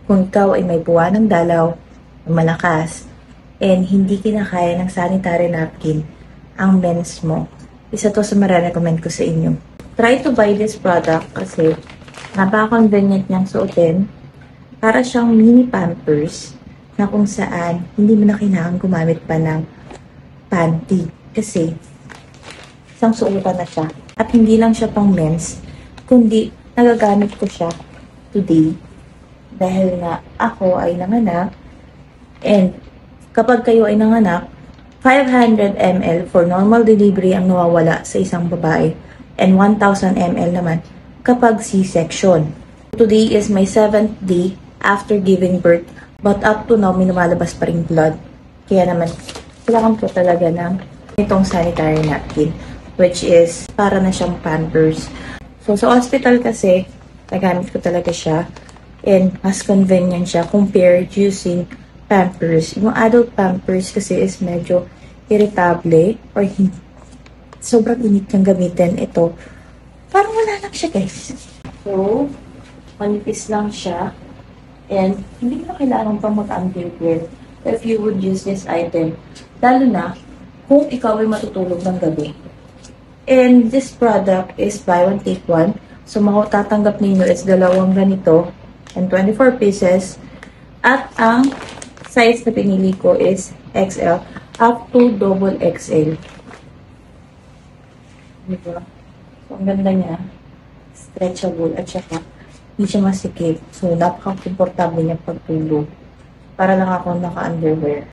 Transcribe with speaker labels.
Speaker 1: Kung ikaw ay may buwan ng dalaw na malakas and hindi kinakaya ng sanitary napkin ang mens mo, isa to sa marirecommend ko sa inyo. Try to buy this product kasi napaka-convenient niyang suotin. Para siyang mini pampers na kung saan hindi mo na kailangan gumamit pa ng panty kasi isang suotan na siya. At hindi lang siya pang mens, kundi nagagamit ko siya today dahil nga ako ay nanganak, and kapag kayo ay nanganak, 500 ml for normal delivery ang nawawala sa isang babae and 1,000 ml naman kapag C-section. Today is my 7th day after giving birth, but up to now, may lumalabas pa rin blood. Kaya naman, kailangan ko talaga ng itong sanitary napkin, which is para na siyang pampers. So, sa hospital kasi, nagamit ko talaga siya. And mas convenient siya compared using pampers. Yung adult pampers kasi is medyo irritable or sobrang init kang gamitin. Ito, parang wala lang siya, guys. So, manipis lang siya. And hindi mo na kailangan pang mag-underwear if you would use this item. Lalo na kung ikaw ay matutulog ng gabi. And this product is buy one, take one. So, makatatanggap ninyo is dalawang ganito and 24 pieces. At ang size na pinili ko is XL up to double XL. Diba? So, ang ganda niya. Stretchable at saka hindi siya masikip. So, napaka-komportable niya pagtulog. Para lang ako naka-underwear.